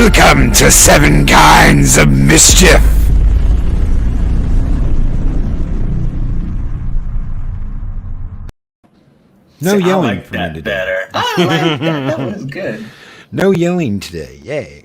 Welcome to Seven Kinds of Mischief. No yelling I like for me that today. better. I like that. That was good. No yelling today. Yay.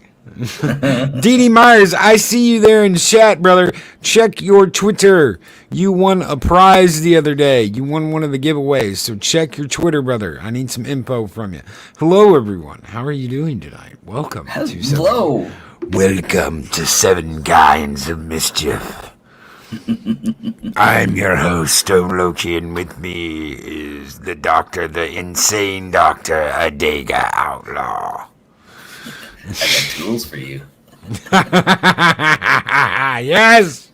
Dee Dee Myers, I see you there in chat, brother. Check your Twitter. You won a prize the other day. You won one of the giveaways. So check your Twitter, brother. I need some info from you. Hello, everyone. How are you doing tonight? Welcome to Hello. Welcome to Seven Kinds of Mischief. I'm your host, Loki, and with me is the doctor, the insane doctor, Adega Outlaw. I got tools for you. Yes!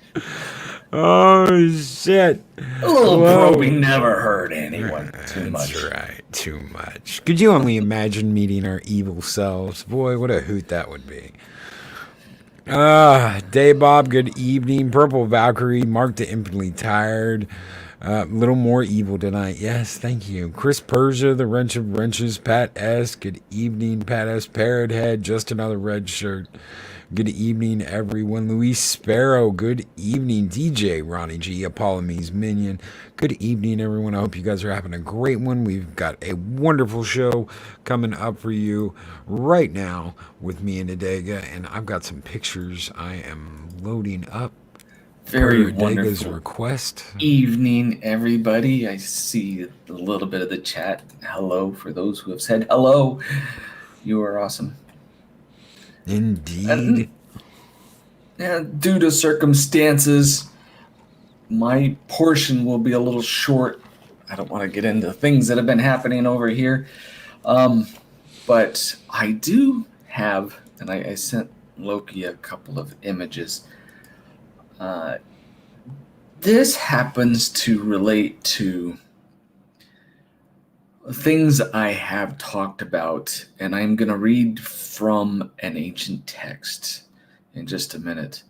Oh, shit. A little probing never hurt anyone too much. That's right, too much. Could you only imagine meeting our evil selves? Boy, what a hoot that would be. Day Bob, good evening. Purple Valkyrie, Mark the Infinitely Tired. Little more evil tonight. Yes, thank you. Chris Persia, the Wrench of Wrenches. Pat S, good evening. Pat S, Parrot Head, just another red shirt. Good evening, everyone. Luis Sparrow, good evening. DJ Ronnie G, Apollome's Minion. Good evening, everyone. I hope you guys are having a great one. We've got a wonderful show coming up for you right now with me and Adega, and I've got some pictures I am loading up. Very Adega's wonderful request. evening, everybody. I see a little bit of the chat. Hello for those who have said hello. You are awesome. Indeed. And due to circumstances, my portion will be a little short. I don't want to get into things that have been happening over here. But I do have, and I sent Loki a couple of images. This happens to relate to things I have talked about, and I'm going to read from an ancient text in just a minute.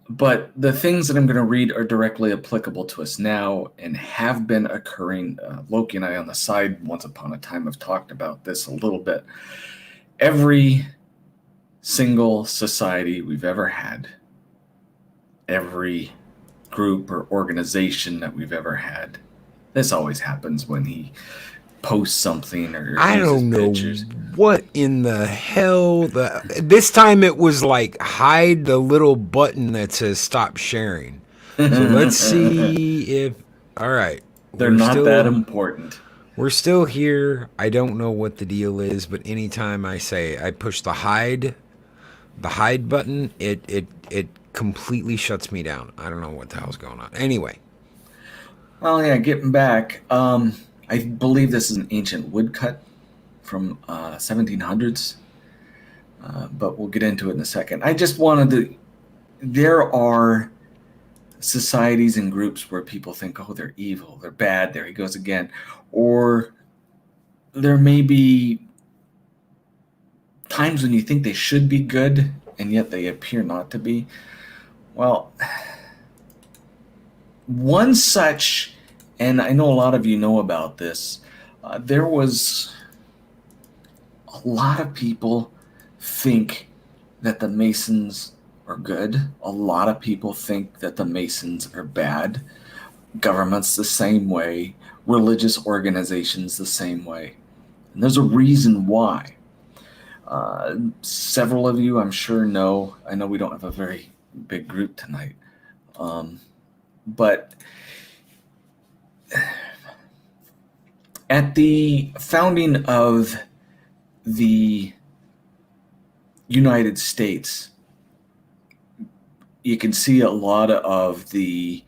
But the things that I'm going to read are directly applicable to us now and have been occurring. Loki and I on the side once upon a time have talked about this a little bit. Every single society we've ever had, every group or organization that we've ever had, this always happens when he posts something or I don't know pictures. what in the hell. This time it was like hide the little button that says stop sharing. So let's see if. All right. They're not that important. We're still here. I don't know what the deal is, but anytime I push the hide button, it completely shuts me down. I don't know what the hell's going on. Anyway. Well, yeah, getting back. I believe this is an ancient woodcut from 1700s, but we'll get into it in a second. I just wanted to. There are societies and groups where people think, oh, they're evil, they're bad, there he goes again. Or there may be times when you think they should be good, and yet they appear not to be. Well, one such, and I know a lot of you know about this, there was a lot of people think that the Masons are good. A lot of people think that the Masons are bad. Governments the same way. Religious organizations the same way. And there's a reason why. Several of you, I'm sure, know. I know we don't have a very big group tonight. But at the founding of the United States, you can see a lot of the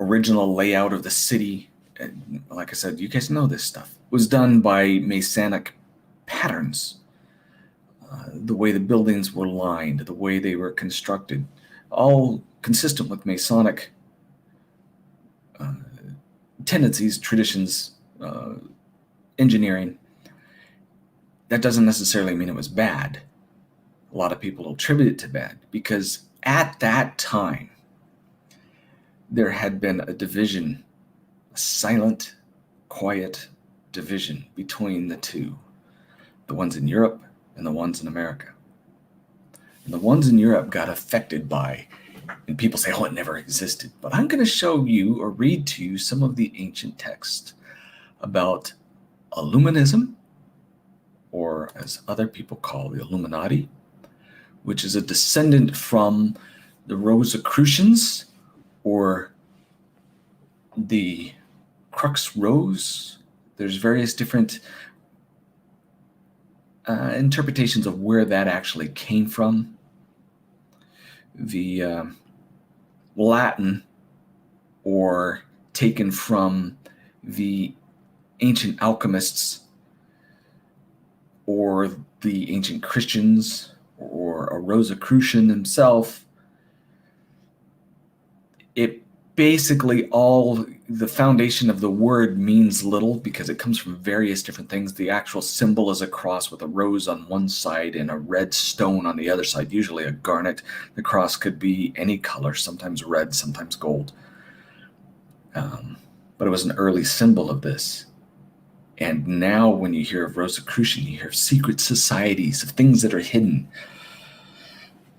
original layout of the city. And like I said, you guys know this stuff. Was done by Masonic patterns. The way the buildings were lined, the way they were constructed, all consistent with Masonic tendencies, traditions, engineering. That doesn't necessarily mean it was bad. A lot of people attribute it to bad because at that time, there had been a division, a silent, quiet division between the two. The ones in Europe and the ones in America. And the ones in Europe got affected by, and people say, oh, it never existed. But I'm going to show you or read to you some of the ancient texts about Illuminism, or as other people call the Illuminati, which is a descendant from the Rosicrucians, or the Crux Rose. There's various different interpretations of where that actually came from. The Latin, or taken from the ancient alchemists, or the ancient Christians, or a Rosicrucian himself. It basically, all the foundation of the word means little because it comes from various different things. The actual symbol is a cross with a rose on one side and a red stone on the other side, usually a garnet. The cross could be any color, sometimes red, sometimes gold. But it was an early symbol of this. And now when you hear of Rosicrucian, you hear of secret societies, of things that are hidden.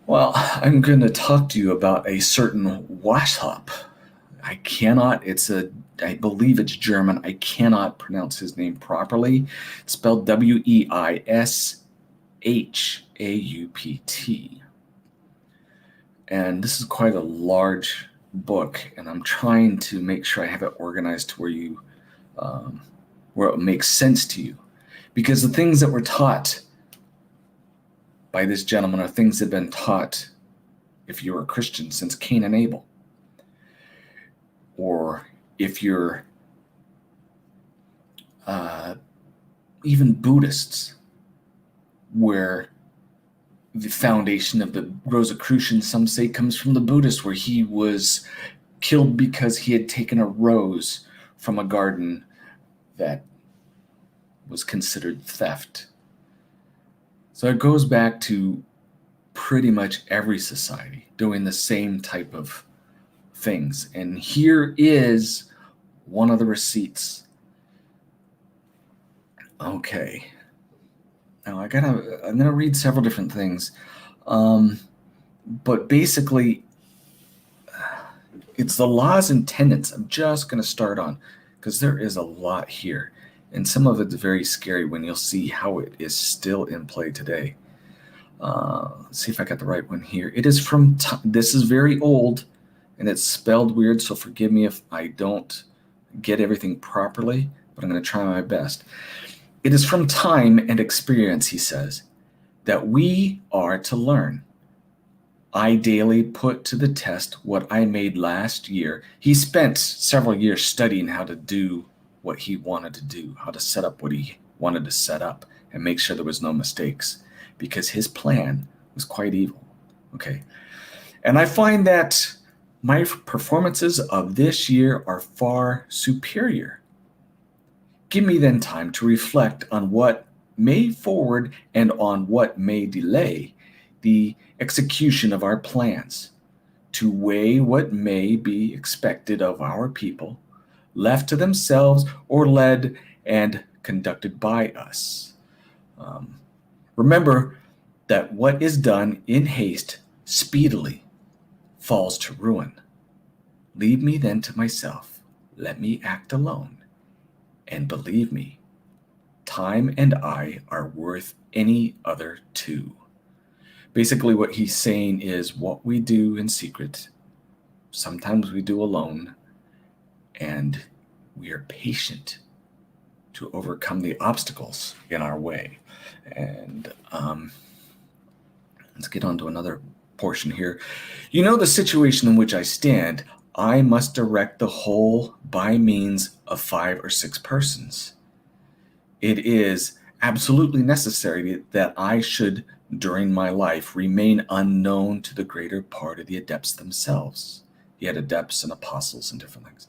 Well, I'm going to talk to you about a certain Washop. I believe it's German. I cannot pronounce his name properly. It's spelled Wishaupt. And this is quite a large book, and I'm trying to make sure I have it organized to where it makes sense to you. Because the things that were taught by this gentleman are things that have been taught if you're a Christian since Cain and Abel. Or if you're even Buddhists, where the foundation of the Rosicrucian, some say, comes from the Buddhist, where he was killed because he had taken a rose from a garden that was considered theft. So it goes back to pretty much every society doing the same type of things. And here is one of the receipts. Okay. Now I'm gonna read several different things. But basically, it's the laws and tenets I'm just gonna start on, because there is a lot here. And some of it's very scary when you'll see how it is still in play today. Let's see if I got the right one here. It is from, this is very old, and it's spelled weird, so forgive me if I don't get everything properly, but I'm going to try my best. It is from time and experience, he says, that we are to learn. I daily put to the test what I made last year. He spent several years studying how to do what he wanted to do, how to set up what he wanted to set up and make sure there was no mistakes, because his plan was quite evil. Okay. And I find that my performances of this year are far superior. Give me then time to reflect on what may forward and on what may delay the execution of our plans, to weigh what may be expected of our people, left to themselves or led and conducted by us. Remember that what is done in haste speedily falls to ruin. Leave me then to myself. Let me act alone. And believe me, time and I are worth any other two. Basically, what he's saying is what we do in secret, sometimes we do alone, and we are patient to overcome the obstacles in our way. And let's get on to another portion here. You know the situation in which I stand, I must direct the whole by means of 5 or 6 persons. It is absolutely necessary that I should, during my life, remain unknown to the greater part of the adepts themselves. He had adepts and apostles and different things.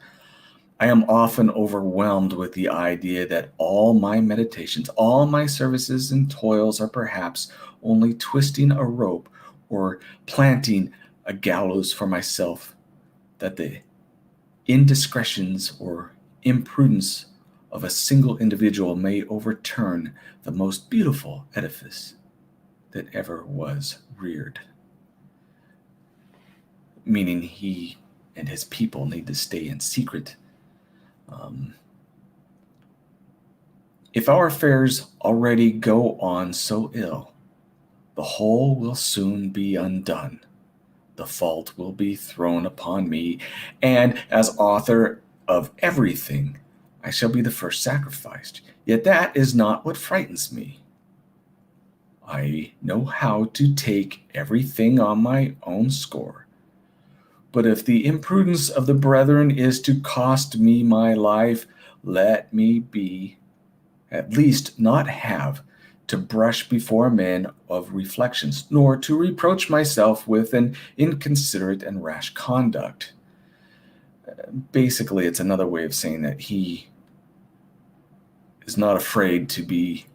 I am often overwhelmed with the idea that all my meditations, all my services and toils are perhaps only twisting a rope or planting a gallows for myself, that the indiscretions or imprudence of a single individual may overturn the most beautiful edifice that ever was reared. Meaning he and his people need to stay in secret. If our affairs already go on so ill, the whole will soon be undone. The fault will be thrown upon me, and as author of everything, I shall be the first sacrificed. Yet that is not what frightens me. I know how to take everything on my own score. But if the imprudence of the brethren is to cost me my life, let me be, at least not have, to brush before men of reflections, nor to reproach myself with an inconsiderate and rash conduct. Basically, it's another way of saying that he is not afraid to be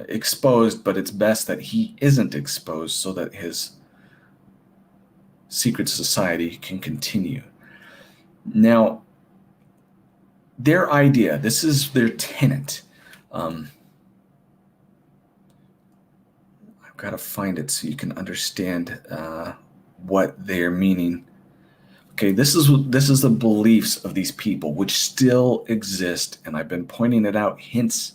exposed, but it's best that he isn't exposed so that his secret society can continue. Now, their idea, this is their tenet. I've got to find it so you can understand what they're meaning. Okay, this is the beliefs of these people, which still exist, and I've been pointing it out, hints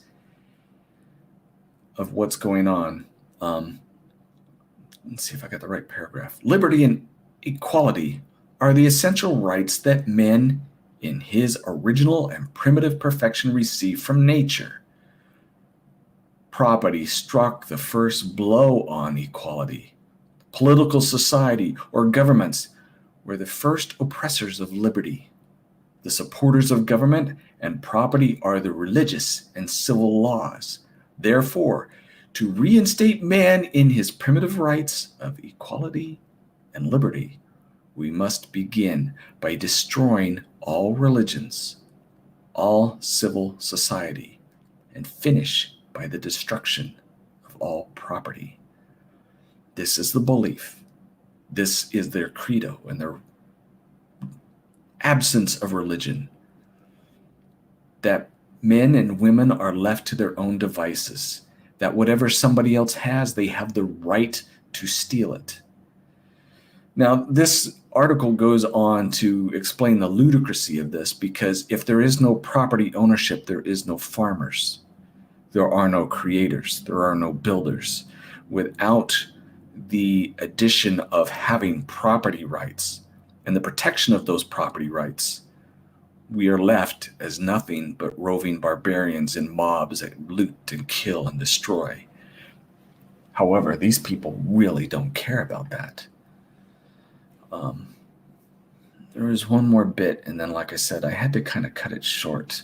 of what's going on. Let's see if I got the right paragraph. Liberty and equality are the essential rights that men, in his original and primitive perfection, receive from nature. Property struck the first blow on equality. Political society or governments were the first oppressors of liberty. The supporters of government and property are the religious and civil laws. Therefore, to reinstate man in his primitive rights of equality and liberty, we must begin by destroying all religions, all civil society, and finish by the destruction of all property. This is the belief. This is their credo and their absence of religion, that men and women are left to their own devices, that whatever somebody else has, they have the right to steal it. Now, this article goes on to explain the ludicrousy of this, because if there is no property ownership, there is no farmers. There are no creators. There are no builders. Without the addition of having property rights and the protection of those property rights, we are left as nothing but roving barbarians and mobs that loot and kill and destroy. However, these people really don't care about that. There is one more bit, and then, like I said, I had to kind of cut it short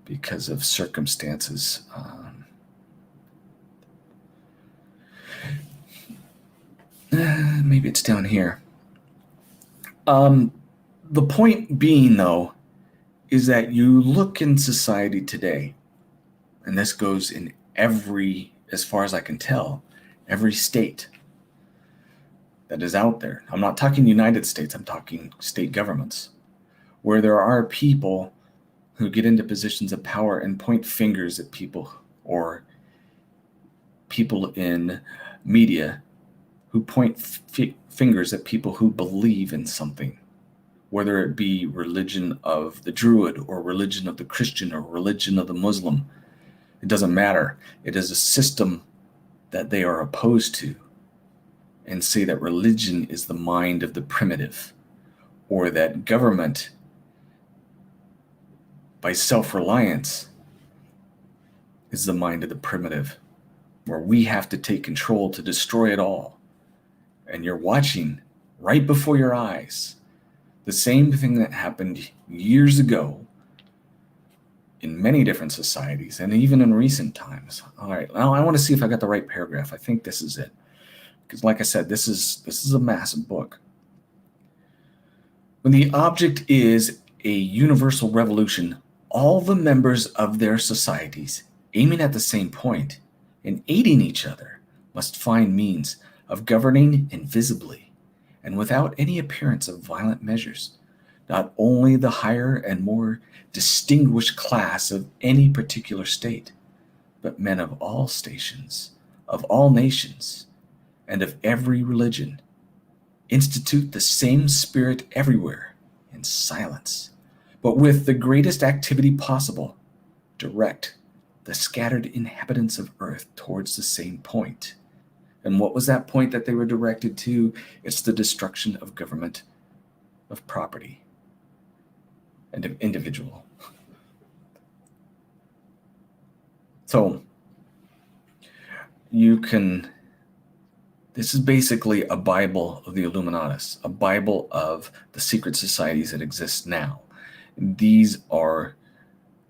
because of circumstances. Maybe it's down here. The point being, though, is that you look in society today, and this goes in every, as far as I can tell, every state that is out there. I'm not talking United States, I'm talking state governments, where there are people who get into positions of power and point fingers at people, or people in media who point fingers at people who believe in something, whether it be religion of the Druid or religion of the Christian or religion of the Muslim. It doesn't matter. It is a system that they are opposed to, and say that religion is the mind of the primitive, or that government, by self-reliance, is the mind of the primitive, where we have to take control to destroy it all. And you're watching right before your eyes the same thing that happened years ago in many different societies, and even in recent times. All right, now I want to see if I got the right paragraph. I think this is it, because like I said, this is a massive book. When the object is a universal revolution, all the members of their societies, aiming at the same point and aiding each other, must find means of governing invisibly and without any appearance of violent measures, not only the higher and more distinguished class of any particular state, but men of all stations, of all nations, and of every religion. Institute the same spirit everywhere in silence, but with the greatest activity possible. Direct the scattered inhabitants of earth towards the same point. And what was that point that they were directed to? It's the destruction of government, of property, and of individual. So this is basically a Bible of the Illuminatus, a Bible of the secret societies that exist now. These are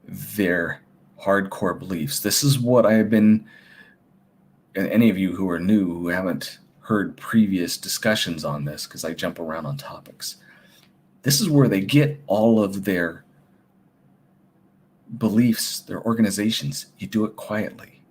their hardcore beliefs. This is what I have been, and any of you who are new, who haven't heard previous discussions on this, because I jump around on topics, this is where they get all of their beliefs, their organizations. You do it quietly.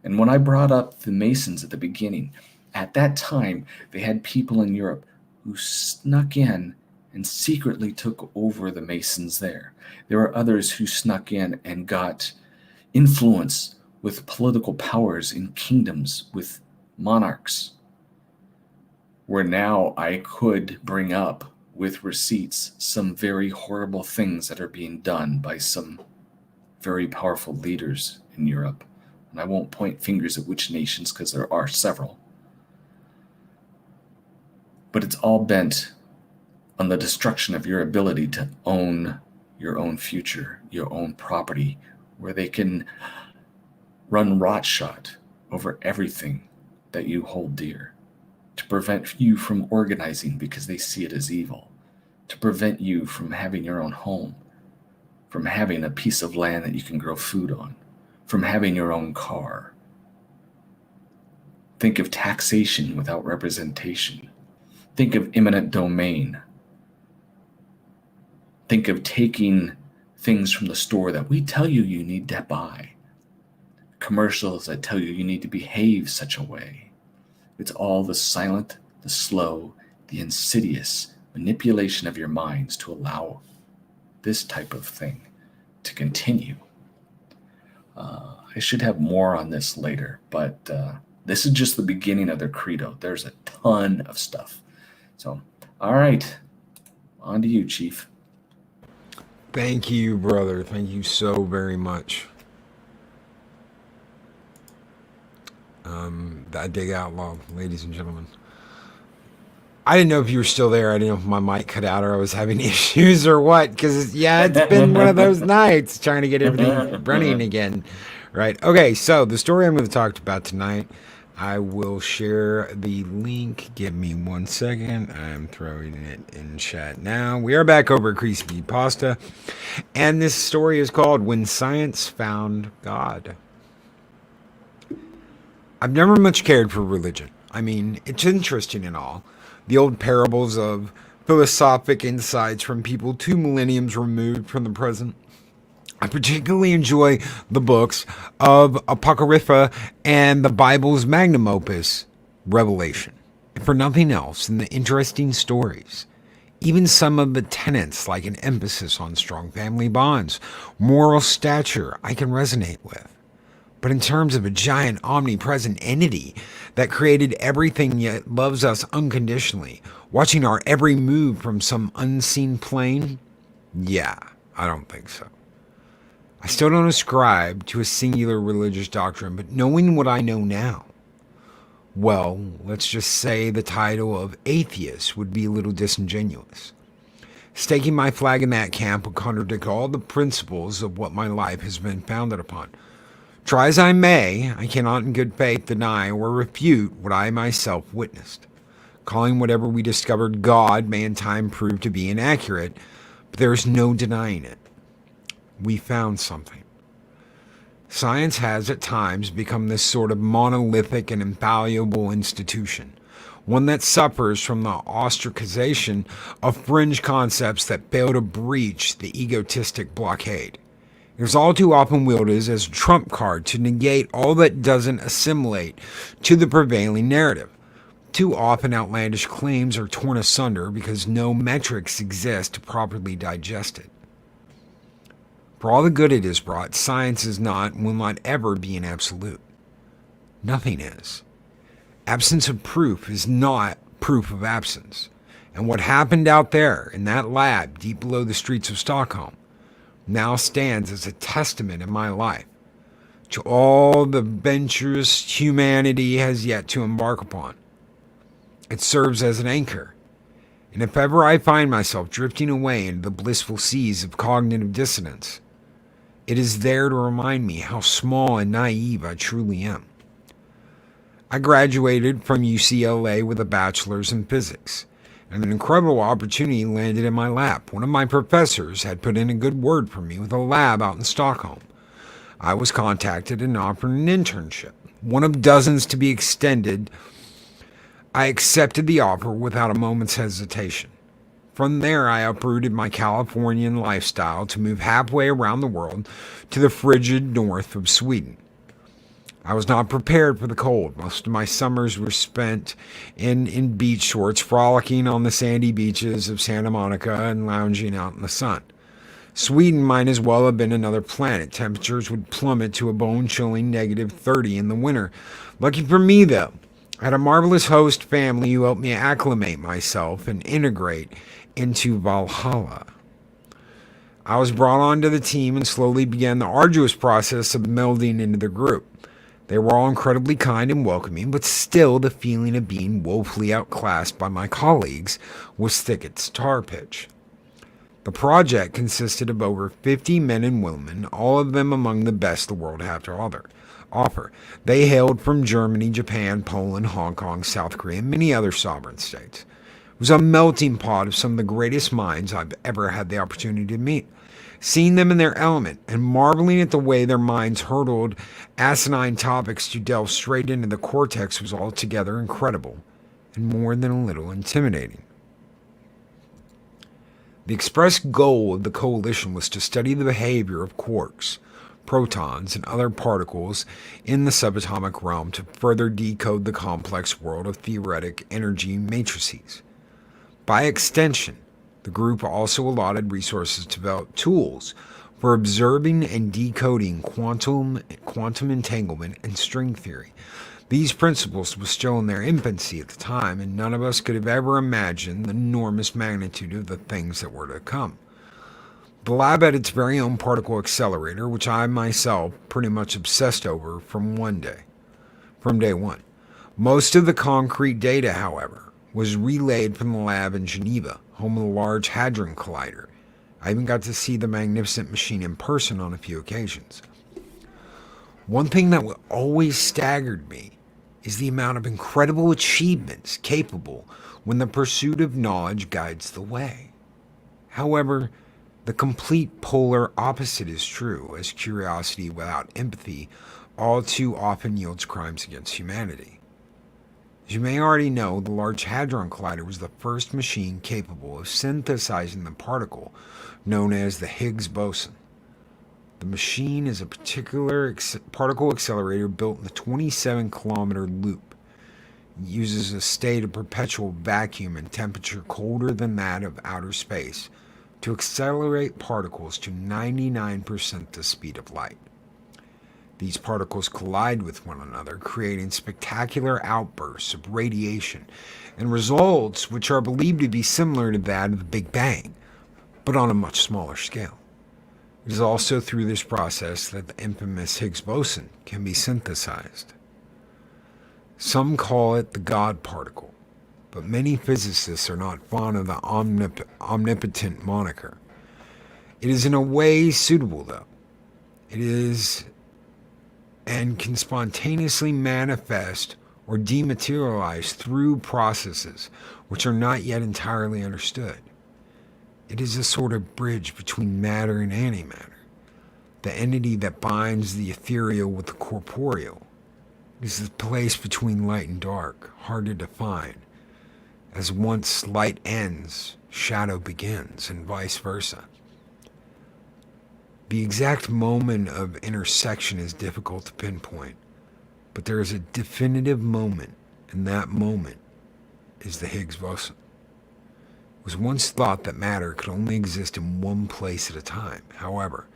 And when I brought up the Masons at the beginning, at that time, they had people in Europe who snuck in and secretly took over the Masons there. There were others who snuck in and got influence with political powers in kingdoms, with monarchs, where now I could bring up with receipts some very horrible things that are being done by some very powerful leaders in Europe. And I won't point fingers at which nations, because there are several. But it's all bent on the destruction of your ability to own your own future, your own property, where they can run rotshot over everything that you hold dear, to prevent you from organizing because they see it as evil, to prevent you from having your own home, from having a piece of land that you can grow food on, from having your own car. Think of taxation without representation. Think of eminent domain. Think of taking things from the store that we tell you you need to buy. Commercials that tell you need to behave such a way. It's all the silent, the slow, the insidious manipulation of your minds to allow this type of thing to continue. I should have more on this later, but this is just the beginning of their credo. There's a ton of stuff. So, all right, on to you, Chief. Thank you, brother. Thank you so very much. The Adega Outlaw, ladies and gentlemen. I didn't know if you were still there. I didn't know if my mic cut out or I was having issues or what. Because, it's been one of those nights trying to get everything running again. Right. Okay, so the story I'm going to talk about tonight, I will share the link. Give me 1 second. I'm throwing it in chat now. We are back over at Crispy Pasta. And this story is called When Science Found God. I've never much cared for religion. I mean, it's interesting and all. The old parables of philosophic insights from people 2 millenniums removed from the present. I particularly enjoy the books of Apocrypha and the Bible's magnum opus, Revelation. If for nothing else, in the interesting stories. Even some of the tenets, like an emphasis on strong family bonds, moral stature, I can resonate with. But in terms of a giant omnipresent entity that created everything yet loves us unconditionally, watching our every move from some unseen plane, I don't think so. I still don't ascribe to a singular religious doctrine, but knowing what I know now, well, let's just say the title of atheist would be a little disingenuous. Staking my flag in that camp would contradict all the principles of what my life has been founded upon. Try as I may, I cannot in good faith deny or refute what I myself witnessed. Calling whatever we discovered God may in time prove to be inaccurate, but there is no denying it. We found something. Science has at times become this sort of monolithic and infallible institution, one that suffers from the ostracization of fringe concepts that fail to breach the egotistic blockade. It is all too often wielded as a trump card to negate all that doesn't assimilate to the prevailing narrative. Too often outlandish claims are torn asunder because no metrics exist to properly digest it. For all the good it has brought, science is not and will not ever be an absolute. Nothing is. Absence of proof is not proof of absence. And what happened out there in that lab deep below the streets of Stockholm now stands as a testament in my life to all the ventures humanity has yet to embark upon. It serves as an anchor. And if ever I find myself drifting away into the blissful seas of cognitive dissonance, it is there to remind me how small and naive I truly am. I graduated from UCLA with a bachelor's in physics, and an incredible opportunity landed in my lap. One of my professors had put in a good word for me with a lab out in Stockholm. I was contacted and offered an internship, one of dozens to be extended. I accepted the offer without a moment's hesitation. From there, I uprooted my Californian lifestyle to move halfway around the world to the frigid north of Sweden. I was not prepared for the cold. Most of my summers were spent in beach shorts, frolicking on the sandy beaches of Santa Monica and lounging out in the sun. Sweden might as well have been another planet. Temperatures would plummet to a bone-chilling -30 in the winter. Lucky for me, though, I had a marvelous host family who helped me acclimate myself and integrate into Valhalla. I was brought onto the team and slowly began the arduous process of melding into the group. They were all incredibly kind and welcoming, but still the feeling of being woefully outclassed by my colleagues was thick as tar pitch. The project consisted of over 50 men and women, all of them among the best the world had to offer. They hailed from Germany, Japan, Poland, Hong Kong, South Korea, and many other sovereign states. It was a melting pot of some of the greatest minds I've ever had the opportunity to meet. Seeing them in their element and marveling at the way their minds hurdled asinine topics to delve straight into the cortex was altogether incredible and more than a little intimidating. The express goal of the coalition was to study the behavior of quarks, protons, and other particles in the subatomic realm to further decode the complex world of theoretic energy matrices. By extension, the group also allotted resources to develop tools for observing and decoding quantum entanglement and string theory. These principles were still in their infancy at the time, and none of us could have ever imagined the enormous magnitude of the things that were to come. The lab had its very own particle accelerator, which I myself pretty much obsessed over from day one. Most of the concrete data, however, was relayed from the lab in Geneva, home of the Large Hadron Collider. I even got to see the magnificent machine in person on a few occasions. One thing that always staggered me is the amount of incredible achievements capable when the pursuit of knowledge guides the way. However, the complete polar opposite is true, as curiosity without empathy all too often yields crimes against humanity. As you may already know, the Large Hadron Collider was the first machine capable of synthesizing the particle known as the Higgs boson. The machine is a particular particle accelerator built in a 27-kilometer loop. It uses a state of perpetual vacuum and temperature colder than that of outer space to accelerate particles to 99% the speed of light. These particles collide with one another, creating spectacular outbursts of radiation and results which are believed to be similar to that of the Big Bang, but on a much smaller scale. It is also through this process that the infamous Higgs boson can be synthesized. Some call it the God particle, but many physicists are not fond of the omnipotent moniker. It is in a way suitable, though. It is and can spontaneously manifest or dematerialize through processes which are not yet entirely understood. It is a sort of bridge between matter and antimatter, the entity that binds the ethereal with the corporeal. It is the place between light and dark, hard to define, as once light ends, shadow begins, and vice versa. The exact moment of intersection is difficult to pinpoint, but there is a definitive moment, and that moment is the Higgs boson. It was once thought that matter could only exist in one place at a time. However,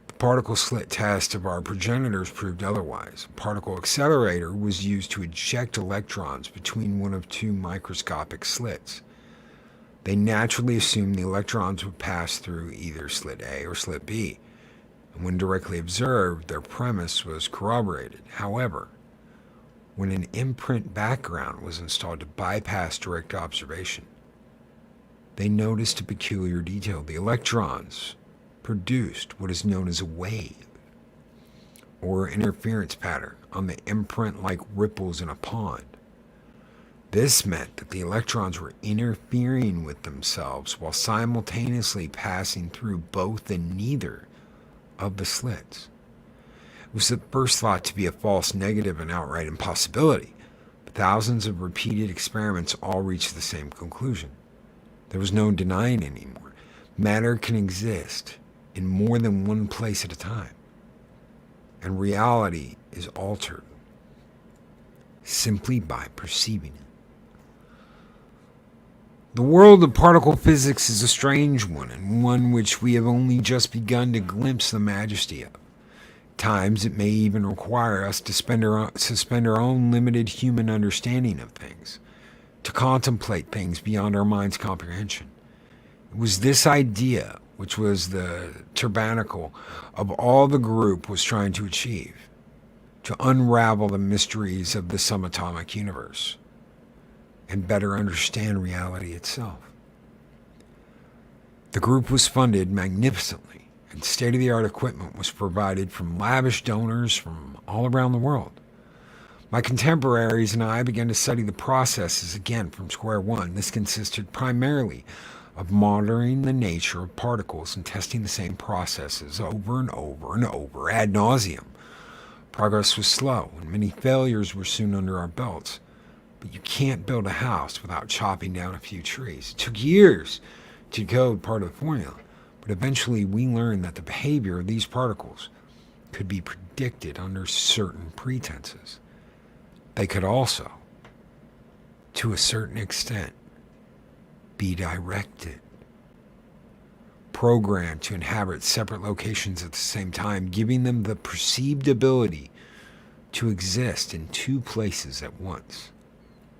the particle slit test of our progenitors proved otherwise. A particle accelerator was used to eject electrons between one of two microscopic slits. They naturally assumed the electrons would pass through either slit A or slit B, and when directly observed, their premise was corroborated. However, when an imprint background was installed to bypass direct observation, they noticed a peculiar detail. The electrons produced what is known as a wave, or interference pattern, on the imprint like ripples in a pond. This meant that the electrons were interfering with themselves while simultaneously passing through both and neither of the slits. It was at first thought to be a false negative and outright impossibility, but thousands of repeated experiments all reached the same conclusion. There was no denying anymore. Matter can exist in more than one place at a time, and reality is altered simply by perceiving it. The world of particle physics is a strange one, and one which we have only just begun to glimpse the majesty of. At times it may even require us to suspend our own limited human understanding of things, to contemplate things beyond our mind's comprehension. It was this idea which was the tabernacle of all the group was trying to achieve, to unravel the mysteries of the subatomic universe and better understand reality itself. The group was funded magnificently, and state-of-the-art equipment was provided from lavish donors from all around the world. My contemporaries and I began to study the processes again from square one. This consisted primarily of monitoring the nature of particles and testing the same processes over and over and over ad nauseum. Progress was slow, and many failures were soon under our belts. But you can't build a house without chopping down a few trees. It took years to decode part of the formula, but eventually we learned that the behavior of these particles could be predicted under certain pretenses. They could also, to a certain extent, be directed, programmed to inhabit separate locations at the same time, giving them the perceived ability to exist in two places at once.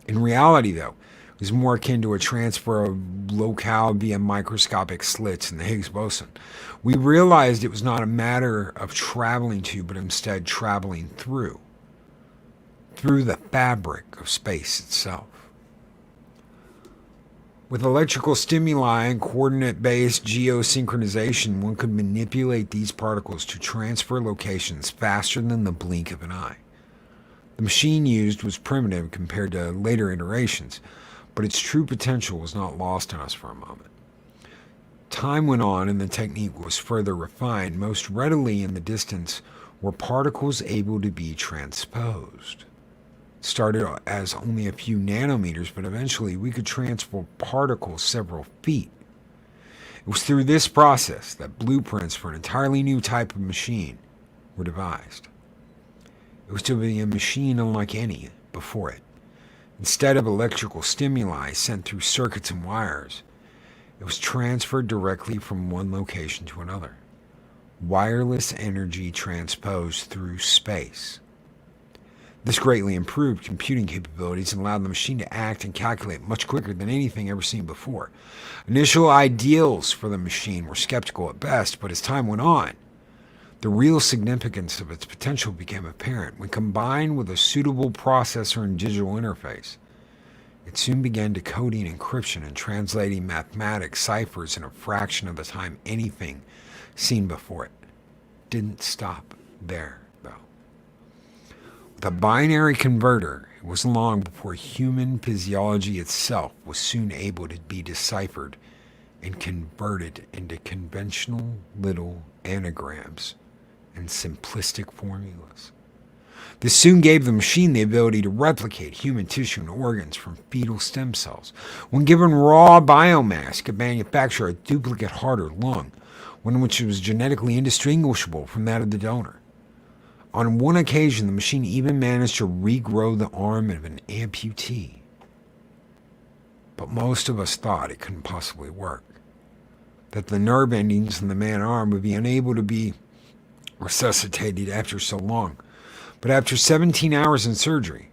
In reality, though, it was more akin to a transfer of locale via microscopic slits in the Higgs boson. We realized it was not a matter of traveling to, but instead traveling through the fabric of space itself. With electrical stimuli and coordinate-based geosynchronization, one could manipulate these particles to transfer locations faster than the blink of an eye. The machine used was primitive compared to later iterations, but its true potential was not lost on us for a moment. Time went on and the technique was further refined. Most readily in the distance were particles able to be transposed. It started as only a few nanometers, but eventually we could transfer particles several feet. It was through this process that blueprints for an entirely new type of machine were devised. It was to be a machine unlike any before it. Instead of electrical stimuli sent through circuits and wires, it was transferred directly from one location to another. Wireless energy transposed through space. This greatly improved computing capabilities and allowed the machine to act and calculate much quicker than anything ever seen before. Initial ideals for the machine were skeptical at best, but as time went on, the real significance of its potential became apparent. When combined with a suitable processor and digital interface, it soon began decoding encryption and translating mathematic ciphers in a fraction of the time anything seen before it. Didn't stop there, though. With a binary converter, it was long before human physiology itself was soon able to be deciphered and converted into conventional little anagrams and simplistic formulas. This soon gave the machine the ability to replicate human tissue and organs from fetal stem cells. When given raw biomass, it could manufacture a duplicate heart or lung, one which was genetically indistinguishable from that of the donor. On one occasion, the machine even managed to regrow the arm of an amputee. But most of us thought it couldn't possibly work, that the nerve endings in the man arm would be unable to be resuscitated after so long. But after 17 hours in surgery,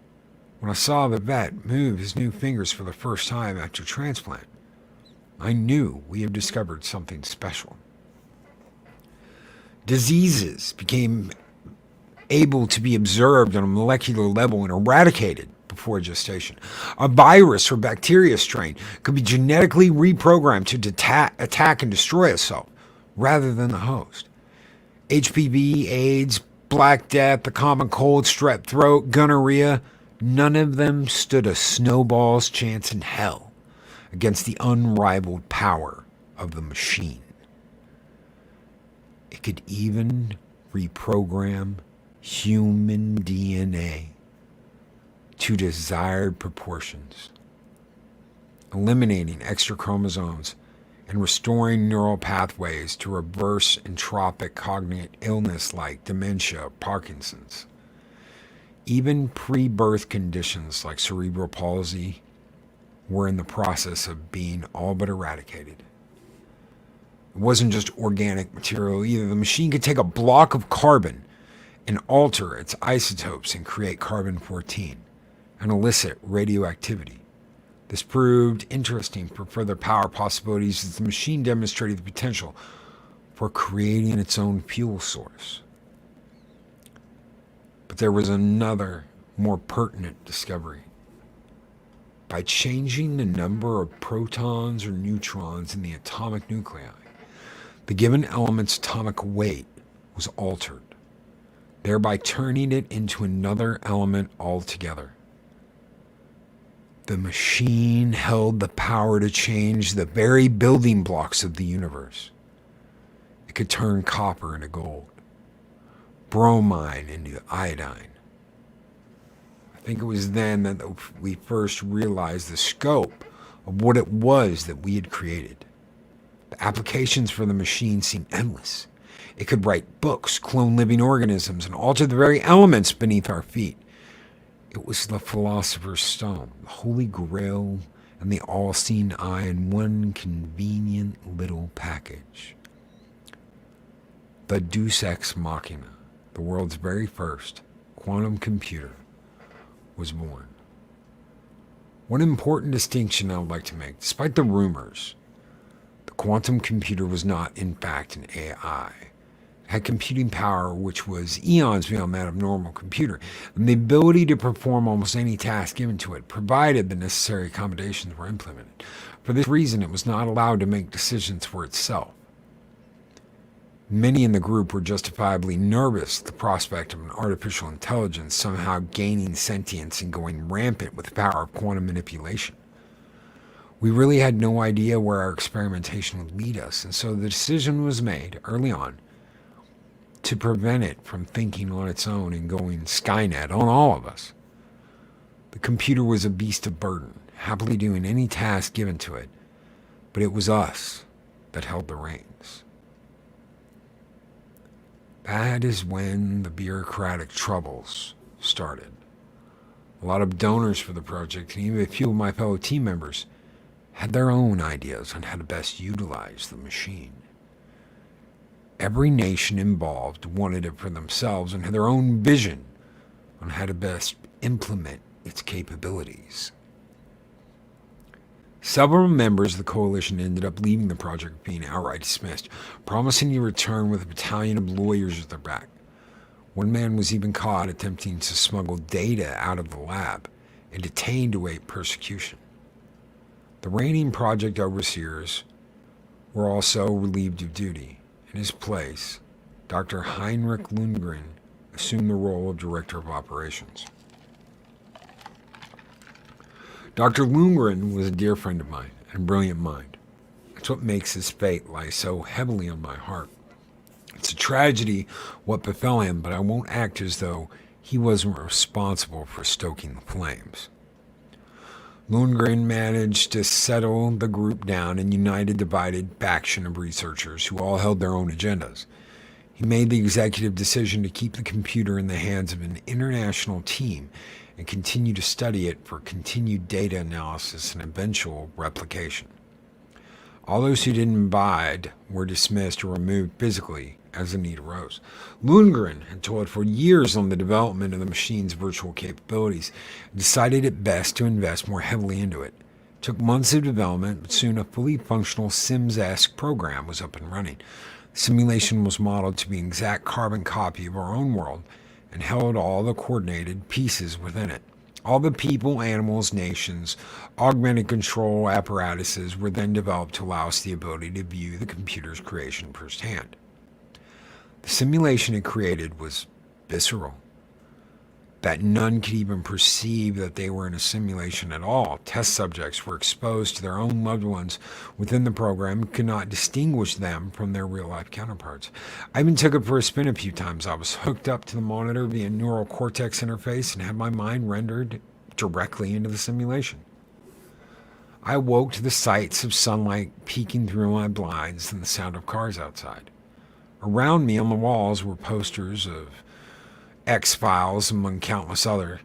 when I saw the vet move his new fingers for the first time after transplant, I knew we had discovered something special. Diseases became able to be observed on a molecular level and eradicated before gestation. A virus or bacteria strain could be genetically reprogrammed to attack and destroy itself rather than the host. HPV, AIDS, Black Death, the common cold, strep throat, gonorrhea, none of them stood a snowball's chance in hell against the unrivaled power of the machine. It could even reprogram human DNA to desired proportions, eliminating extra chromosomes and restoring neural pathways to reverse entropic cognitive illness like dementia, Parkinson's. Even pre-birth conditions like cerebral palsy were in the process of being all but eradicated. It wasn't just organic material either. The machine could take a block of carbon and alter its isotopes and create carbon-14 and elicit radioactivity. This proved interesting for further power possibilities as the machine demonstrated the potential for creating its own fuel source. But there was another, more pertinent discovery. By changing the number of protons or neutrons in the atomic nuclei, the given element's atomic weight was altered, thereby turning it into another element altogether. The machine held the power to change the very building blocks of the universe. It could turn copper into gold, bromine into iodine. I think it was then that we first realized the scope of what it was that we had created. The applications for the machine seemed endless. It could write books, clone living organisms, and alter the very elements beneath our feet. It was the Philosopher's Stone, the Holy Grail, and the all-seeing eye in one convenient little package. The Deus Ex Machina, the world's very first quantum computer, was born. One important distinction I would like to make, despite the rumors, the quantum computer was not, in fact, an AI. It had computing power which was eons beyond that of a normal computer, and the ability to perform almost any task given to it, provided the necessary accommodations were implemented. For this reason, it was not allowed to make decisions for itself. Many in the group were justifiably nervous at the prospect of an artificial intelligence somehow gaining sentience and going rampant with the power of quantum manipulation. We really had no idea where our experimentation would lead us, and so the decision was made early on to prevent it from thinking on its own and going Skynet on all of us. The computer was a beast of burden, happily doing any task given to it, but it was us that held the reins. That is when the bureaucratic troubles started. A lot of donors for the project, and even a few of my fellow team members, had their own ideas on how to best utilize the machine. Every nation involved wanted it for themselves and had their own vision on how to best implement its capabilities. Several members of the coalition ended up leaving the project being outright dismissed, promising to return with a battalion of lawyers at their back. One man was even caught attempting to smuggle data out of the lab and detained to await persecution. The reigning project overseers were also relieved of duty. In his place, Dr. Heinrich Lundgren assumed the role of Director of Operations. Dr. Lundgren was a dear friend of mine and a brilliant mind. That's what makes his fate lie so heavily on my heart. It's a tragedy what befell him, but I won't act as though he wasn't responsible for stoking the flames. Lundgren managed to settle the group down and unite a divided faction of researchers who all held their own agendas. He made the executive decision to keep the computer in the hands of an international team and continue to study it for continued data analysis and eventual replication. All those who didn't abide were dismissed or removed physically as the need arose. Lundgren had toiled for years on the development of the machine's virtual capabilities and decided it best to invest more heavily into it. It took months of development, but soon a fully functional Sims-esque program was up and running. The simulation was modeled to be an exact carbon copy of our own world and held all the coordinated pieces within it. All the people, animals, nations, augmented control apparatuses were then developed to allow us the ability to view the computer's creation firsthand. The simulation it created was visceral, that none could even perceive that they were in a simulation at all. Test subjects were exposed to their own loved ones within the program and could not distinguish them from their real-life counterparts. I even took it for a spin a few times. I was hooked up to the monitor via neural cortex interface and had my mind rendered directly into the simulation. I awoke to the sights of sunlight peeking through my blinds and the sound of cars outside. Around me on the walls were posters of X-Files among countless other.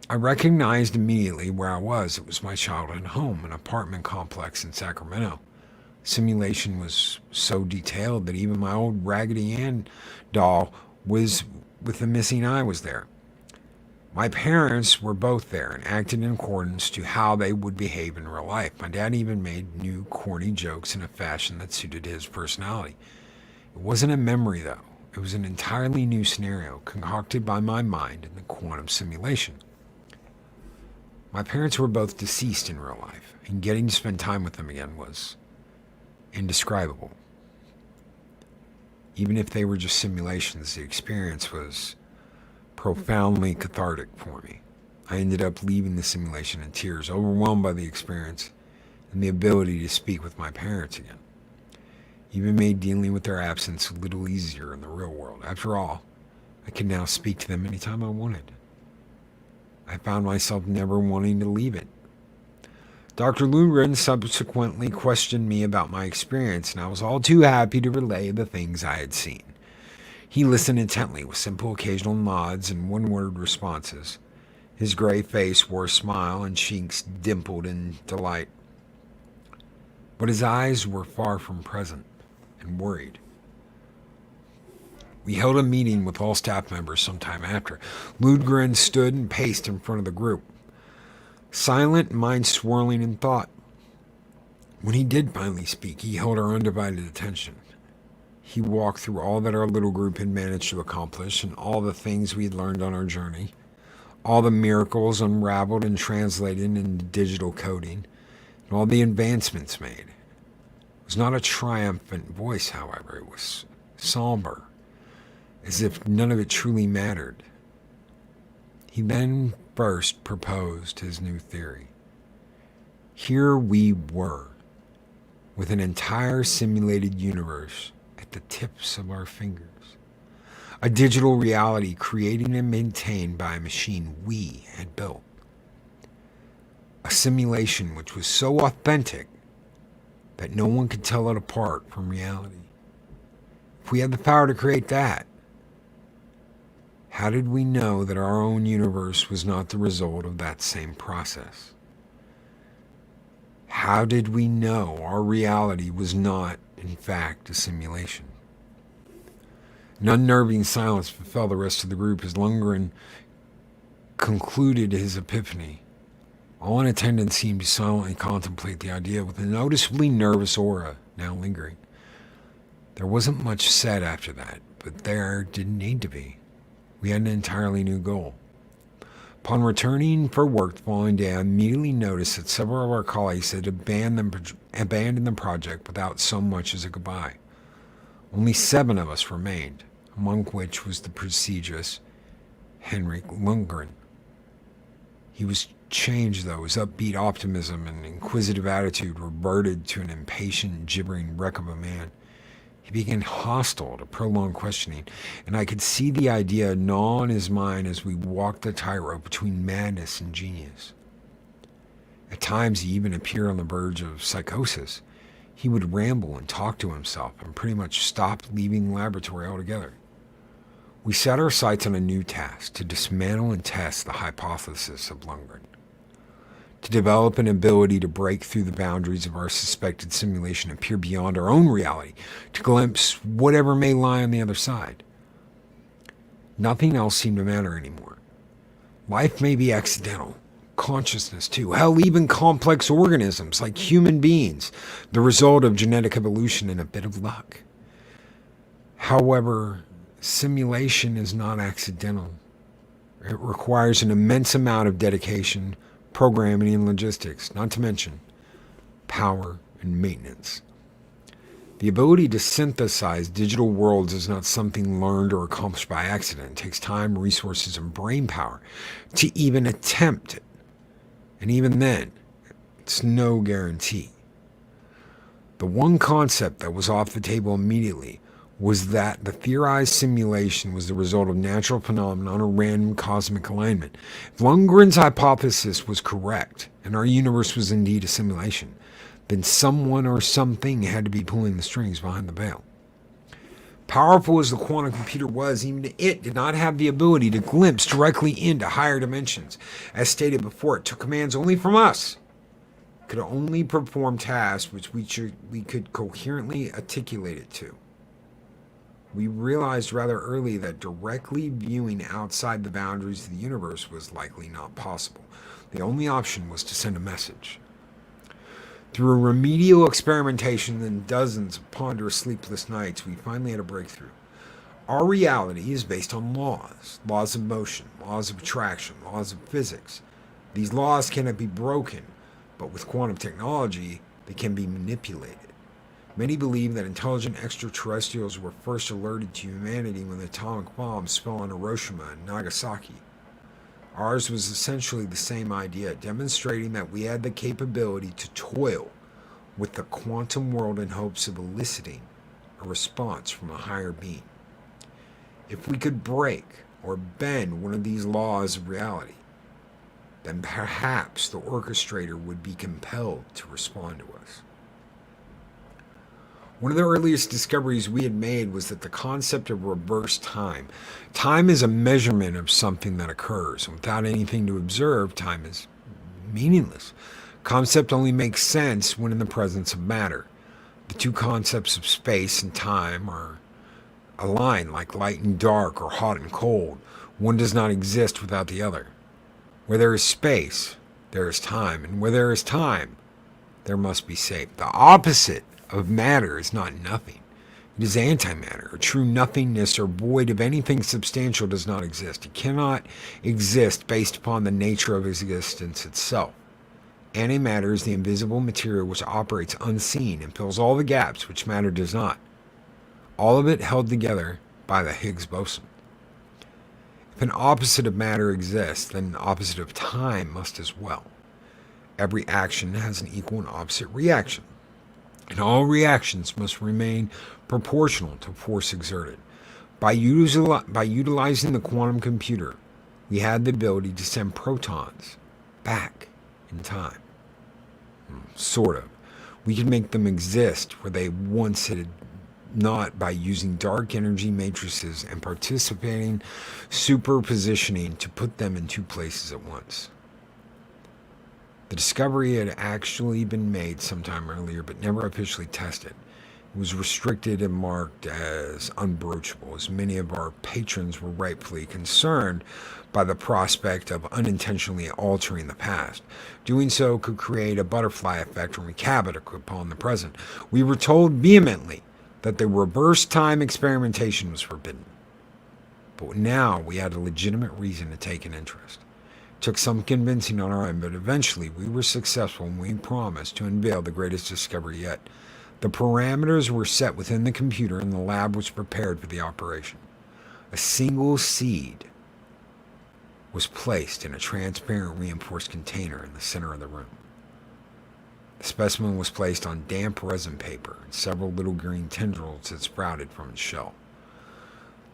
I recognized immediately where I was. It was my childhood home, an apartment complex in Sacramento. Simulation was so detailed that even my old Raggedy Ann doll with the missing eye was there. My parents were both there and acted in accordance to how they would behave in real life. My dad even made new corny jokes in a fashion that suited his personality. It wasn't a memory, though. It was an entirely new scenario concocted by my mind in the quantum simulation. My parents were both deceased in real life, and getting to spend time with them again was indescribable. Even if they were just simulations, the experience was profoundly cathartic for me. I ended up leaving the simulation in tears, overwhelmed by the experience and the ability to speak with my parents again. Even made dealing with their absence a little easier in the real world. After all, I could now speak to them anytime I wanted. I found myself never wanting to leave it. Dr. Lundgren subsequently questioned me about my experience, and I was all too happy to relay the things I had seen. He listened intently with simple occasional nods and one-word responses. His gray face wore a smile and cheeks dimpled in delight. But his eyes were far from present and worried. We held a meeting with all staff members sometime after. Lundgren stood and paced in front of the group, silent, mind swirling in thought. When he did finally speak, he held our undivided attention. He walked through all that our little group had managed to accomplish and all the things we had learned on our journey, all the miracles unraveled and translated into digital coding, and all the advancements made. It was not a triumphant voice, however. It was somber, as if none of it truly mattered. He then first proposed his new theory. Here we were, with an entire simulated universe at the tips of our fingers. A digital reality created and maintained by a machine we had built. A simulation which was so authentic that no one could tell it apart from reality. If we had the power to create that, how did we know that our own universe was not the result of that same process? How did we know our reality was not, in fact, a simulation? An unnerving silence befell the rest of the group as Lundgren concluded his epiphany. All in attendance seemed to silently contemplate the idea with a noticeably nervous aura now lingering. There wasn't much said after that, but there didn't need to be. We had an entirely new goal. Upon returning for work the following day, I immediately noticed that several of our colleagues had abandoned the project without so much as a goodbye. Only 7 of us remained, among which was the prestigious Henrik Lundgren. He was changed, though. His upbeat optimism and inquisitive attitude reverted to an impatient, gibbering wreck of a man. He became hostile to prolonged questioning, and I could see the idea gnaw on his mind as we walked the tightrope between madness and genius. At times he even appeared on the verge of psychosis. He would ramble and talk to himself and pretty much stopped leaving the laboratory altogether. We set our sights on a new task, to dismantle and test the hypothesis of Lundgren. to develop an ability to break through the boundaries of our suspected simulation and peer beyond our own reality, to glimpse whatever may lie on the other side. Nothing else seemed to matter anymore. Life may be accidental, consciousness too, hell, even complex organisms like human beings, the result of genetic evolution and a bit of luck. However, simulation is not accidental. It requires an immense amount of dedication, programming, and logistics, not to mention power and maintenance. The ability to synthesize digital worlds is not something learned or accomplished by accident. It takes time, resources, and brain power to even attempt it. And even then, it's no guarantee. The one concept that was off the table immediately was that the theorized simulation was the result of natural phenomena on a random cosmic alignment. If Lundgren's hypothesis was correct, and our universe was indeed a simulation, then someone or something had to be pulling the strings behind the veil. Powerful as the quantum computer was, even it did not have the ability to glimpse directly into higher dimensions. As stated before, it took commands only from us. It could only perform tasks which we could coherently articulate it to. We realized rather early that directly viewing outside the boundaries of the universe was likely not possible. The only option was to send a message. Through remedial experimentation and dozens of ponderous sleepless nights, we finally had a breakthrough. Our reality is based on laws of motion, laws of attraction, laws of physics. These laws cannot be broken, but with quantum technology, they can be manipulated. Many believe that intelligent extraterrestrials were first alerted to humanity when the atomic bombs fell on Hiroshima and Nagasaki. Ours was essentially the same idea, demonstrating that we had the capability to toil with the quantum world in hopes of eliciting a response from a higher being. If we could break or bend one of these laws of reality, then perhaps the orchestrator would be compelled to respond to us. One of the earliest discoveries we had made was that the concept of reverse time. Time is a measurement of something that occurs. Without anything to observe, time is meaningless. Concept only makes sense when in the presence of matter. The two concepts of space and time are aligned like light and dark or hot and cold. One does not exist without the other. Where there is space, there is time. And where there is time, there must be space. The opposite of matter is not nothing. It is antimatter. A true nothingness or void of anything substantial does not exist. It cannot exist based upon the nature of existence itself. Antimatter is the invisible material which operates unseen and fills all the gaps which matter does not. All of it held together by the Higgs boson. If an opposite of matter exists, then an opposite of time must as well. Every action has an equal and opposite reaction. And all reactions must remain proportional to force exerted. By utilizing the quantum computer, we had the ability to send protons back in time. Sort of. We could make them exist where they once had not by using dark energy matrices and participating superpositioning to put them in two places at once. The discovery had actually been made sometime earlier, but never officially tested. It was restricted and marked as unbroachable, as many of our patrons were rightfully concerned by the prospect of unintentionally altering the past. Doing so could create a butterfly effect and wreak havoc upon the present. We were told vehemently that the reverse time experimentation was forbidden. But now we had a legitimate reason to take an interest. Took some convincing on our end, but eventually we were successful and we promised to unveil the greatest discovery yet. The parameters were set within the computer and the lab was prepared for the operation. A single seed was placed in a transparent reinforced container in the center of the room. The specimen was placed on damp resin paper and several little green tendrils had sprouted from its shell.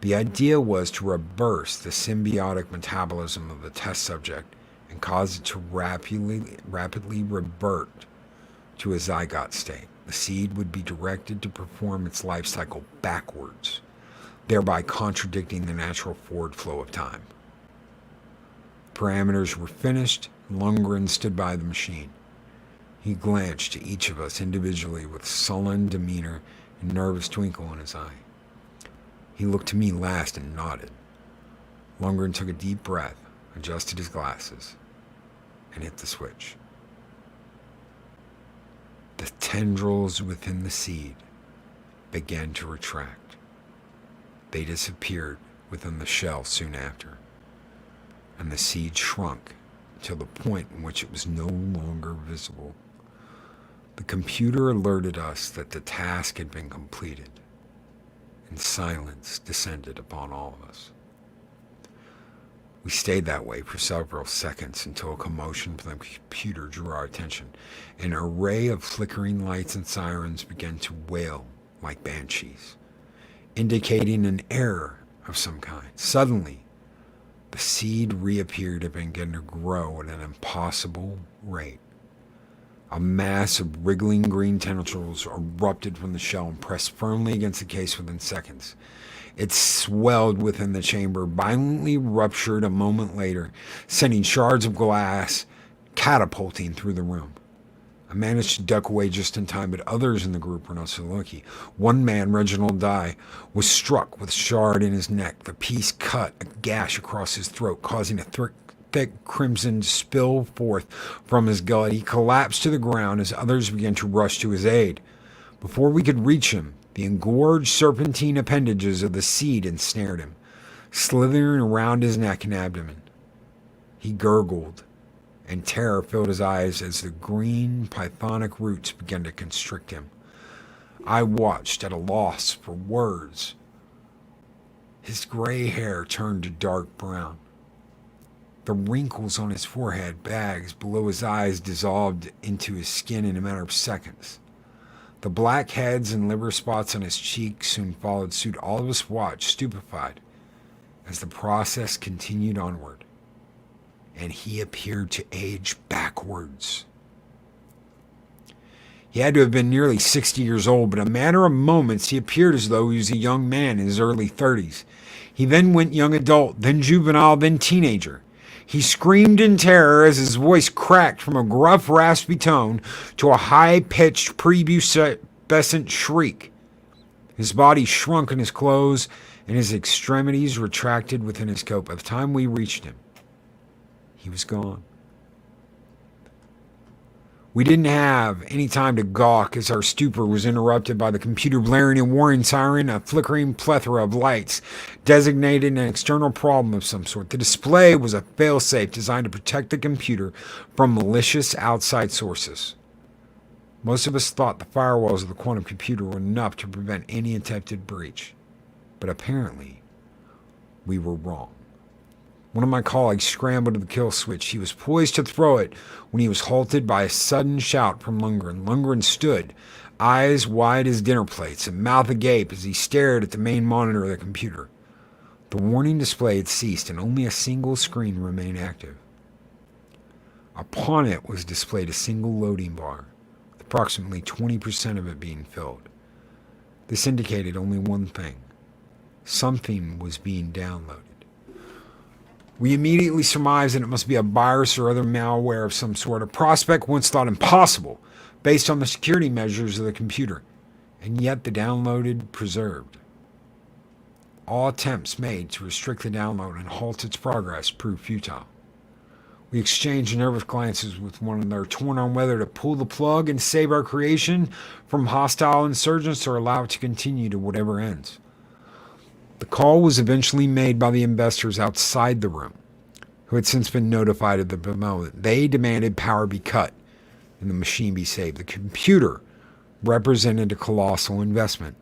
The idea was to reverse the symbiotic metabolism of the test subject and cause it to rapidly revert to a zygote state. The seed would be directed to perform its life cycle backwards, thereby contradicting the natural forward flow of time. Parameters were finished, and Lundgren stood by the machine. He glanced at each of us individually with sullen demeanor and nervous twinkle in his eye. He looked to me last and nodded. Lundgren took a deep breath, adjusted his glasses, and hit the switch. The tendrils within the seed began to retract. They disappeared within the shell soon after, and the seed shrunk till the point in which it was no longer visible. The computer alerted us that the task had been completed, and silence descended upon all of us. We stayed that way for several seconds until a commotion from the computer drew our attention. An array of flickering lights and sirens began to wail like banshees, indicating an error of some kind. Suddenly, the seed reappeared and began to grow at an impossible rate. A mass of wriggling green tentacles erupted from the shell and pressed firmly against the case within seconds. It swelled within the chamber, violently ruptured a moment later, sending shards of glass catapulting through the room. I managed to duck away just in time, but others in the group were not so lucky. One man, Reginald Dye, was struck with a shard in his neck. The piece cut a gash across his throat, causing a thick crimson to spill forth from his gullet. He collapsed to the ground as others began to rush to his aid. Before we could reach him, the engorged serpentine appendages of the seed ensnared him, slithering around his neck and abdomen. He gurgled, and terror filled his eyes as the green pythonic roots began to constrict him. I watched at a loss for words. His gray hair turned to dark brown. The wrinkles on his forehead, bags below his eyes, dissolved into his skin in a matter of seconds. The black heads and liver spots on his cheeks soon followed suit. All of us watched, stupefied, as the process continued onward, and he appeared to age backwards. He had to have been nearly 60 years old, but in a matter of moments he appeared as though he was a young man in his early 30s. He then went young adult, then juvenile, then teenager. He screamed in terror as his voice cracked from a gruff, raspy tone to a high-pitched, prepubescent shriek. His body shrunk in his clothes, and his extremities retracted within his coat. By the time we reached him, he was gone. We didn't have any time to gawk as our stupor was interrupted by the computer blaring a warning siren, a flickering plethora of lights designated an external problem of some sort. The display was a failsafe designed to protect the computer from malicious outside sources. Most of us thought the firewalls of the quantum computer were enough to prevent any attempted breach, but apparently we were wrong. One of my colleagues scrambled to the kill switch. He was poised to throw it when he was halted by a sudden shout from Lundgren. Lundgren stood, eyes wide as dinner plates and mouth agape as he stared at the main monitor of the computer. The warning display had ceased and only a single screen remained active. Upon it was displayed a single loading bar, with approximately 20% of it being filled. This indicated only one thing. Something was being downloaded. We immediately surmised that it must be a virus or other malware of some sort, a prospect once thought impossible based on the security measures of the computer, and yet the downloaded preserved. All attempts made to restrict the download and halt its progress proved futile. We exchanged nervous glances with one another, torn on whether to pull the plug and save our creation from hostile insurgents or allow it to continue to whatever ends. The call was eventually made by the investors outside the room, who had since been notified of the bemoan. They demanded power be cut and the machine be saved. The computer represented a colossal investment.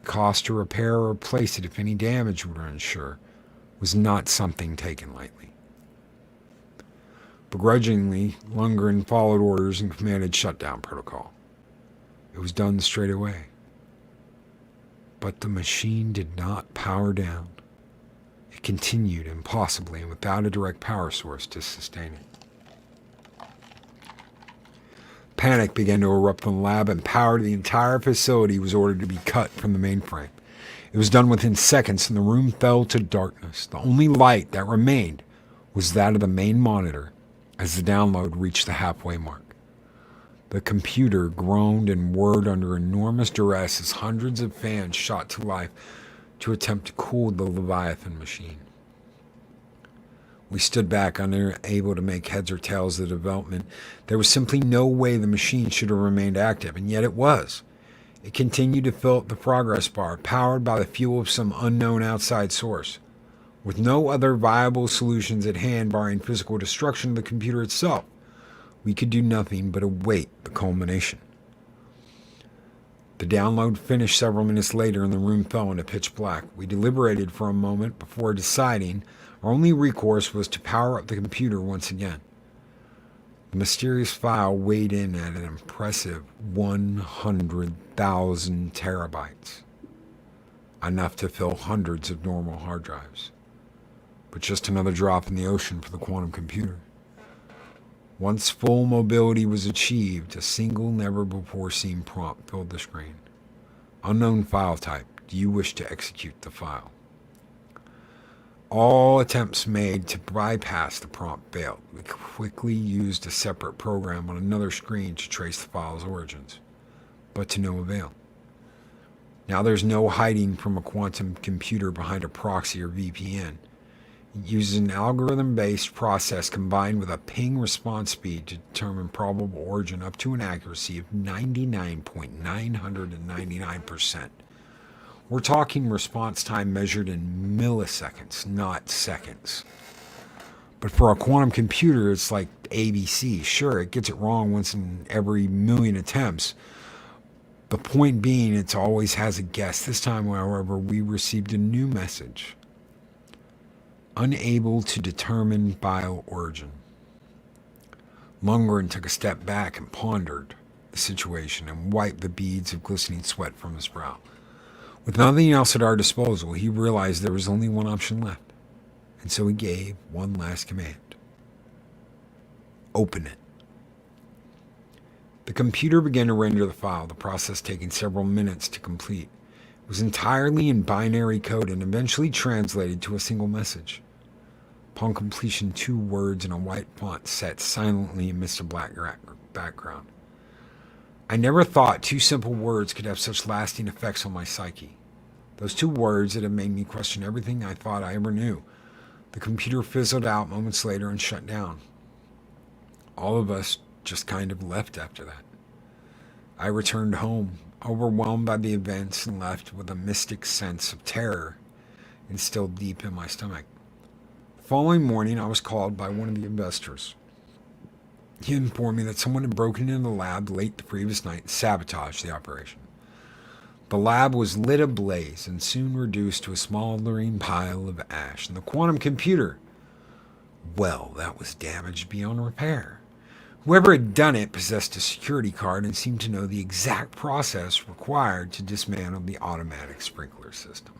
The cost to repair or replace it, if any damage were ensured, was not something taken lightly. Begrudgingly, Lundgren followed orders and commanded shutdown protocol. It was done straight away. But the machine did not power down. It continued impossibly and without a direct power source to sustain it. Panic began to erupt in the lab, and power to the entire facility was ordered to be cut from the mainframe. It was done within seconds, and the room fell to darkness. The only light that remained was that of the main monitor as the download reached the halfway mark. The computer groaned and whirred under enormous duress as hundreds of fans shot to life to attempt to cool the Leviathan machine. We stood back, unable to make heads or tails of the development. There was simply no way the machine should have remained active, and yet it was. It continued to fill up the progress bar, powered by the fuel of some unknown outside source. With no other viable solutions at hand barring physical destruction of the computer itself, we could do nothing but await the culmination. The download finished several minutes later and the room fell into pitch black. We deliberated for a moment before deciding our only recourse was to power up the computer once again. The mysterious file weighed in at an impressive 100,000 terabytes, enough to fill hundreds of normal hard drives, but just another drop in the ocean for the quantum computer. Once full mobility was achieved, a single never-before-seen prompt filled the screen. Unknown file type. Do you wish to execute the file? All attempts made to bypass the prompt failed. We quickly used a separate program on another screen to trace the file's origins, but to no avail. Now there's no hiding from a quantum computer behind a proxy or VPN. It uses an algorithm-based process combined with a ping response speed to determine probable origin up to an accuracy of 99.999%. We're talking response time measured in milliseconds, not seconds. But for a quantum computer, it's like ABC. Sure, it gets it wrong once in every million attempts. The point being, it always has a guess. This time, however, we received a new message. Unable to determine file origin. Lundgren took a step back and pondered the situation and wiped the beads of glistening sweat from his brow. With nothing else at our disposal, he realized there was only one option left, and so he gave one last command. Open it. The computer began to render the file, the process taking several minutes to complete. It was entirely in binary code and eventually translated to a single message. Upon completion, 2 words in a white font sat silently amidst a black background. I never thought 2 simple words could have such lasting effects on my psyche. Those 2 words that had made me question everything I thought I ever knew. The computer fizzled out moments later and shut down. All of us just kind of left after that. I returned home, overwhelmed by the events, and left with a mystic sense of terror instilled deep in my stomach. The following morning, I was called by one of the investors. He informed me that someone had broken into the lab late the previous night and sabotaged the operation. The lab was lit ablaze and soon reduced to a smoldering pile of ash, and the quantum computer, well, that was damaged beyond repair. Whoever had done it possessed a security card and seemed to know the exact process required to dismantle the automatic sprinkler system.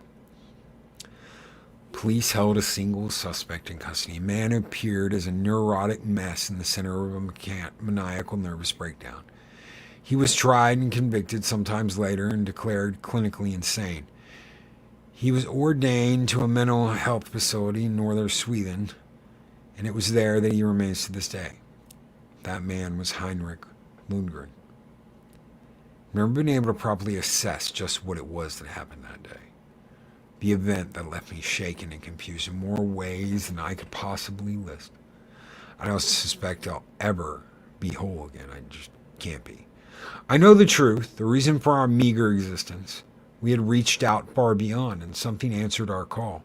Police held a single suspect in custody, a man who appeared as a neurotic mess in the center of a maniacal nervous breakdown. He was tried and convicted sometimes later and declared clinically insane. He was ordained to a mental health facility in northern Sweden, and it was there that he remains to this day. That man was Heinrich Lundgren. Never been able to properly assess just what it was that happened that day. The event that left me shaken and confused in more ways than I could possibly list. I don't suspect I'll ever be whole again. I just can't be. I know the truth, the reason for our meager existence. We had reached out far beyond, and something answered our call.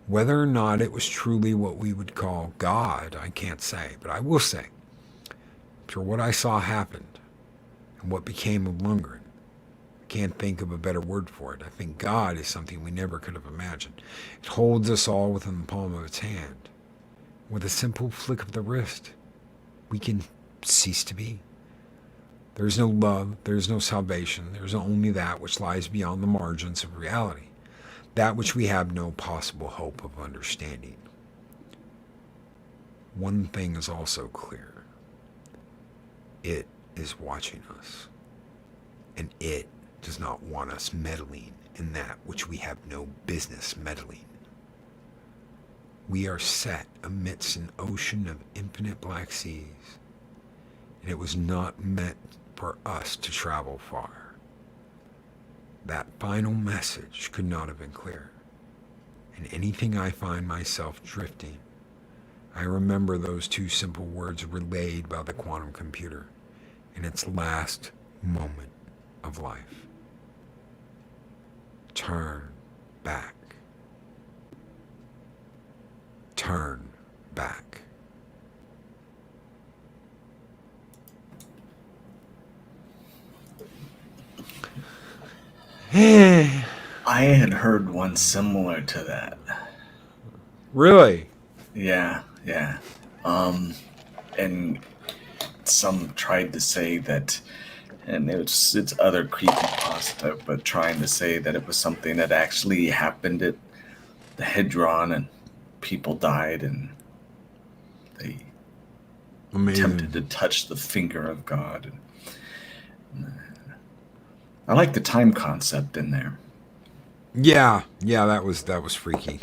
Whether or not it was truly what we would call God, I can't say, but I will say, after what I saw happened and what became of Lundgren, I can't think of a better word for it. I think God is something we never could have imagined. It holds us all within the palm of its hand. With a simple flick of the wrist, we can cease to be. There is no love, there is no salvation, there is only that which lies beyond the margins of reality, that which we have no possible hope of understanding. One thing is also clear. It is watching us, and it does not want us meddling in that which we have no business meddling. We are set amidst an ocean of infinite black seas, and it was not meant for us to travel far. That final message could not have been clearer. In anything I find myself drifting, I remember those two simple words relayed by the quantum computer in its last moment of life. Turn back. Turn back. I had heard one similar to that. Really? Yeah. And some tried to say that, and it's other creepypasta, but trying to say that it was something that actually happened at the Hedron and people died and they attempted to touch the finger of God. I like the time concept in there. Yeah, that was freaky.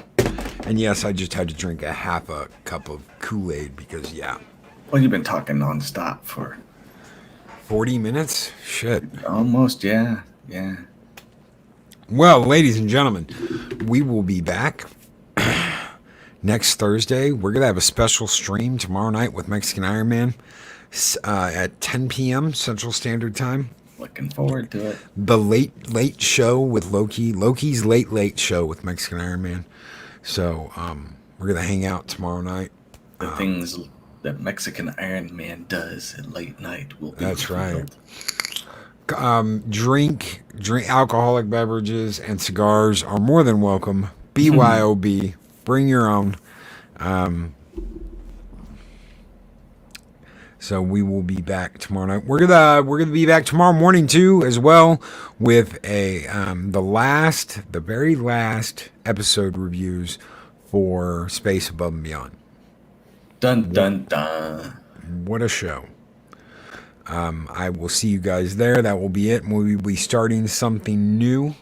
And yes, I just had to drink a half a cup of Kool-Aid because, yeah. Well, you've been talking nonstop for 40 minutes? Shit. Almost, yeah. Well, ladies and gentlemen, we will be back next Thursday. We're going to have a special stream tomorrow night with Mexican Iron Man at 10 p.m. Central Standard Time. Looking forward to it. The late show with Loki. Loki's late show with Mexican Iron Man. So we're going to hang out tomorrow night. The things that Mexican Iron Man does at late night will be revealed. Right. Drink alcoholic beverages and cigars are more than welcome. BYOB. Bring your own. So we will be back tomorrow night. We're gonna be back tomorrow morning too, as well, with the very last episode reviews for Space Above and Beyond. Dun dun dun! What a show! I will see you guys there. That will be it. We will be starting something new.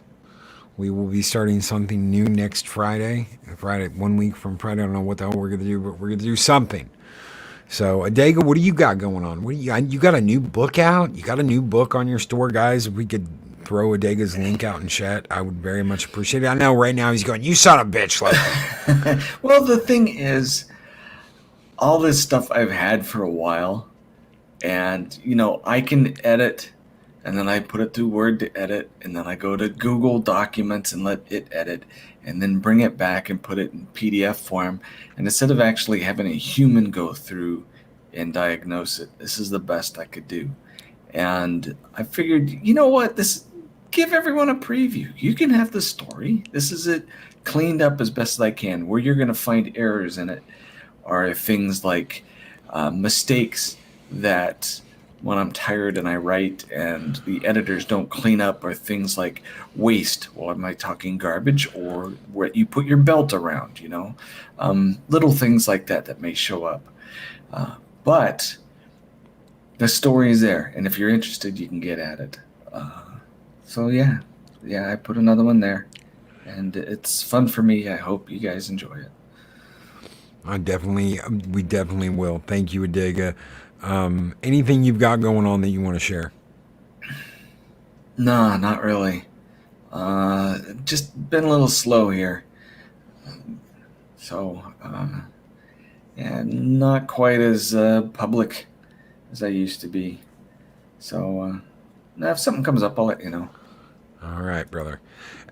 We will be starting something new next Friday. 1 week from Friday. I don't know what the hell we're gonna do, but we're gonna do something. So, Adega, what do you got going on? You got a new book out? You got a new book on your store, guys? If we could throw Adega's link out in chat, I would very much appreciate it. I know right now he's going, you son of a bitch. Like, well, the thing is, all this stuff I've had for a while, and, I can edit, and then I put it through Word to edit, and then I go to Google Documents and let it edit, and then bring it back and put it in PDF form. And instead of actually having a human go through and diagnose it, this is the best I could do. And I figured, you know what? Give everyone a preview. You can have the story. This is it cleaned up as best as I can. Where you're going to find errors in it are things like mistakes that when I'm tired and I write and the editors don't clean up, or things like waste. Well, am I talking garbage, or where you put your belt around, little things like that may show up. But the story is there. And if you're interested, you can get at it. So yeah, I put another one there, and it's fun for me. I hope you guys enjoy it. We definitely will. Thank you, Adega. Anything you've got going on that you want to share? No, not really. Just been a little slow here. So, not quite as public as I used to be. So, if something comes up, I'll let you know. All right, brother.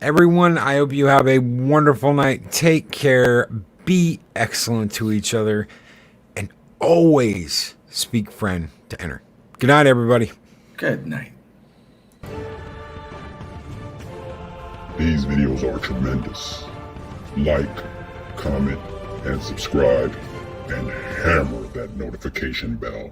Everyone, I hope you have a wonderful night. Take care. Be excellent to each other. And always speak friend to enter. Good night, everybody. Good night. These videos are tremendous. Like, comment, and subscribe, and hammer that notification bell.